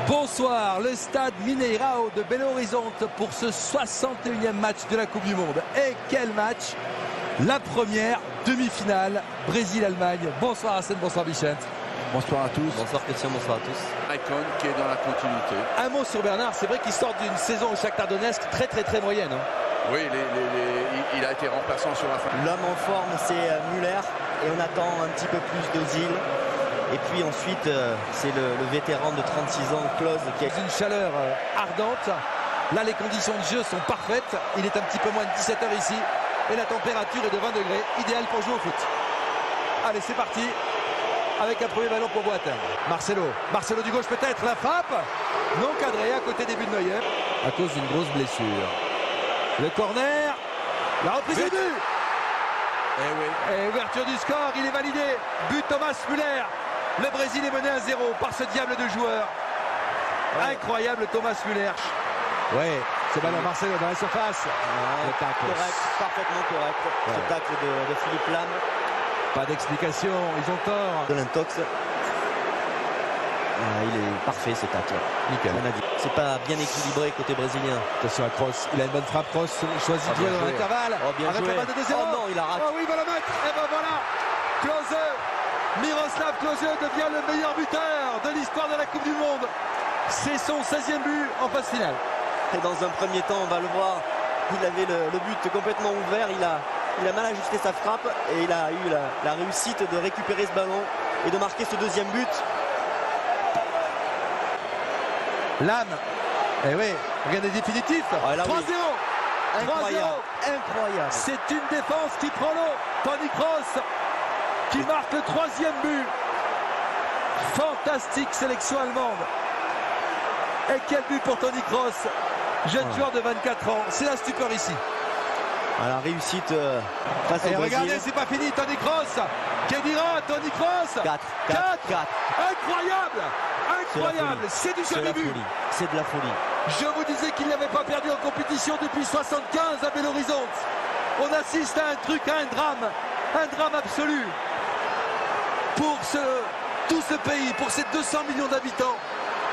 Bonsoir, le stade Mineirao de Belo Horizonte pour ce 61e match de la Coupe du Monde. Et quel match! La première demi-finale, Brésil-Allemagne. Bonsoir Hassan, bonsoir Bichette. Bonsoir à tous. Bonsoir Christian, bonsoir à tous. Icon qui est dans la continuité. Un mot sur Bernard, c'est vrai qu'il sort d'une saison au Shakhtar Donetsk très moyenne. Oui, il a été remplaçant sur la fin. L'homme en forme, c'est Müller. Et on attend un petit peu plus d'Ozil. Et puis ensuite, c'est le vétéran de 36 ans, Klose, qui a une chaleur ardente. Là, les conditions de jeu sont parfaites. Il est un petit peu moins de 17 h ici. Et la température est de 20 degrés, idéal pour jouer au foot. Allez, c'est parti. Avec un premier ballon pour Boateng. Marcelo du gauche peut-être. La frappe non cadrée à côté des buts de Neuer. À cause d'une grosse blessure. Le corner. La reprise du but. Et ouverture du score, il est validé. But Thomas Müller. Le Brésil est mené à 0 par ce diable de joueur. Incroyable Thomas Müller. Ouais, ce ballon Marcelo dans la surface. Le tacle. Correct, parfaitement correct. Ce tacle de Philippe Lam. Pas d'explication, ils ont tort. De l'intox. Il est parfait ce tacle. Nickel. C'est pas bien équilibré côté brésilien. Attention à Kroos, il a une bonne frappe. Kroos choisit de jouer dans l'intervalle. Bien avec joué. la balle de 2-0. Oh non, il a raté. Oh oui, il va la mettre. Et ben voilà. Klose. Miroslav Klose devient le meilleur buteur de l'histoire de la Coupe du Monde. C'est son 16e but en phase finale. Et dans un premier temps, on va le voir, il avait le but complètement ouvert. Il a mal ajusté sa frappe et il a eu la réussite de récupérer ce ballon et de marquer ce deuxième but. Lam. Eh oui, regardez définitif. 3-0. Incroyable. C'est une défense qui prend l'eau. Toni Kroos qui marque le 3e but. Fantastique sélection allemande. Et quel but pour Toni Kroos, jeune joueur de 24 ans. C'est la stupeur ici. La réussite face au Brésil. Regardez, c'est pas fini. Toni Kroos. Kedira, Toni Kroos. 4. Incroyable. C'est du jamais vu. C'est de la folie. Je vous disais qu'il n'avait pas perdu en compétition depuis 75 à Belo Horizonte. On assiste à un truc, à un drame absolu pour tout ce pays, pour ces 200 millions d'habitants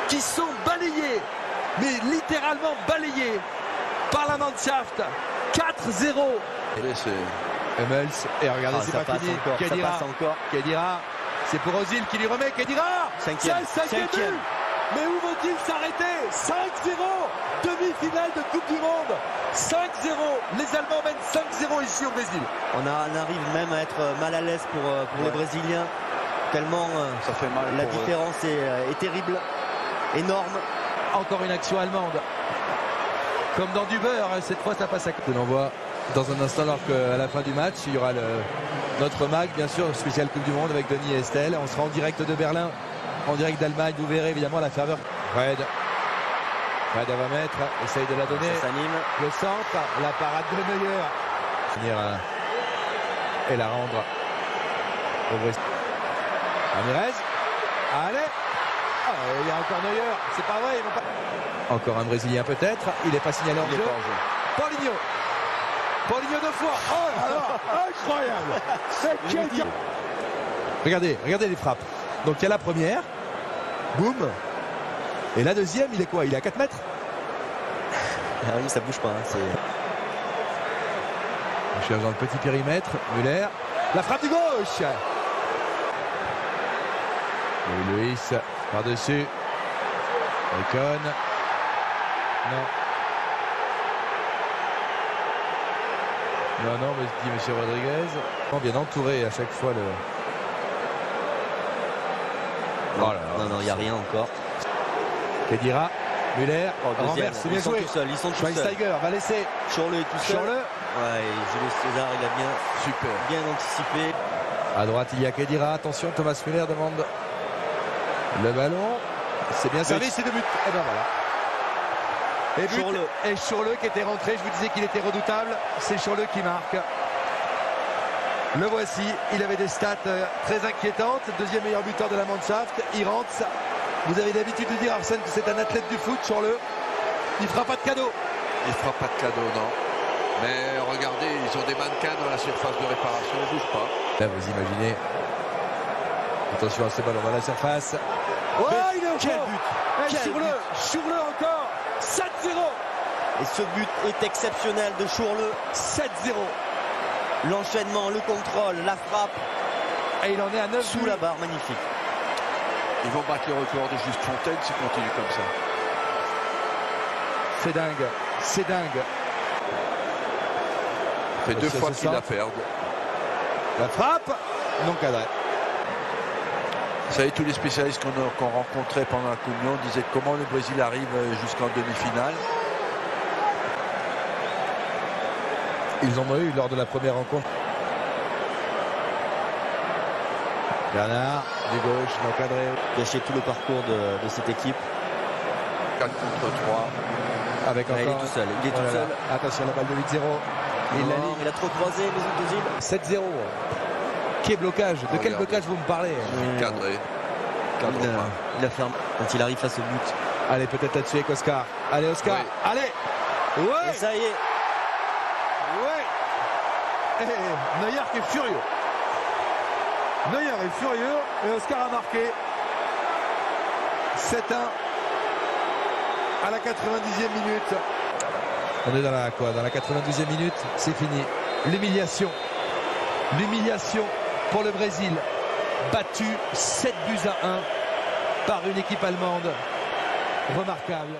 qui sont balayés, mais littéralement balayés par la Mannschaft. 4-0. Hummels, et regardez, c'est pas fini. Kedira, c'est pour Ozil qui lui remet. Kedira, 5e but. Mais où vont-ils s'arrêter? 5-0, demi-finale de Coupe du Monde. 5-0, les Allemands mènent 5-0 ici au Brésil. On arrive même à être mal à l'aise pour les Brésiliens, tellement ça fait mal la différence est terrible, énorme. Encore une action allemande. Comme dans du beurre, cette fois ça passe à côté. On en voit dans un instant, alors qu'à la fin du match, il y aura notre mag, bien sûr, spécial Coupe du Monde avec Denis et Estelle. On sera en direct de Berlin, en direct d'Allemagne. Vous verrez évidemment la ferveur. Fred va mettre, essaye de la donner. Ça s'anime. Le centre, la parade de Neuer. Finir et la rendre au Brésil. Ramirez. Allez. Il y a encore Neuer. C'est pas vrai. Encore un Brésilien peut-être. Il n'est pas signalé en jeu. Paulinho 2 fois. Oh là là, incroyable. Regardez les frappes. Donc il y a la première. Boum. Et la deuxième, il est quoi? Il est à 4 mètres. Ah oui, ça bouge pas. On cherche dans le petit périmètre. Müller. La frappe du gauche. Et Luis par-dessus. Icon. Non, mais dit M. Rodriguez. On vient d'entourer à chaque fois le... Non, il n'y a rien encore. Kedira, Müller, renverse, c'est bien joué. Ils sont tous seuls. Schweinsteiger va laisser. Schürrle est tout seul. Jules César, il a bien anticipé. À droite, il y a Kedira. Attention, Thomas Müller demande le ballon. C'est bien servi, c'est 2 buts. Et ben voilà. Et Schürrle qui était rentré, je vous disais qu'il était redoutable. C'est Schürrle qui marque. Le voici, il avait des stats très inquiétantes. Deuxième meilleur buteur de la Mannschaft. Il rentre. Vous avez l'habitude de dire, Arsène, que c'est un athlète du foot, Schürrle. Il fera pas de cadeau. Il fera pas de cadeau, non. Mais regardez, ils ont des mannequins dans la surface de réparation, on ne bouge pas. Là, vous imaginez. Attention à ce ballon dans la surface. Oh, Mais il est au quel fond. but! Et Quel Chourle encore. 7-0. Et ce but est exceptionnel de Chourle. 7-0. L'enchaînement, le contrôle, la frappe Et il en est à 9 sous buts. la barre, magnifique. Ils vont battre le record de Juste Fontaine s'ils continuent comme ça. C'est dingue. C'est dingue. Ça fait deux Ça, fois c'est qu'ils ça. la perdent. La frappe. Non cadré. Vous savez, tous les spécialistes qu'on rencontrait pendant la Coupe du Monde disaient comment le Brésil arrive jusqu'en demi-finale. Ils en ont eu lors de la première rencontre. Bernard, du gauche, non cadré. Gâcher tout le parcours de cette équipe. 4 contre 3. Avec Ouais, il est encore. tout seul. Il est Oh là tout là. seul. Attention, la balle de 8-0. Il la Non, ligne. il a trop croisé les îles. 7-0. Quel blocage? De quel Regardez. blocage vous me parlez? Cadré. 4 Il a fermé quand il arrive face au but. Allez, peut-être là-dessus avec Oscar. Allez, Oscar. Oui. Allez. Et Ouais. ça y est. Ouais. Neuer qui est furieux. Neuer est furieux et Oscar a marqué. 7-1 à la 90e minute. On est dans la quoi? Dans la 92e minute, c'est fini. L'humiliation. L'humiliation pour le Brésil. Battu 7 buts à 1 par une équipe allemande remarquable.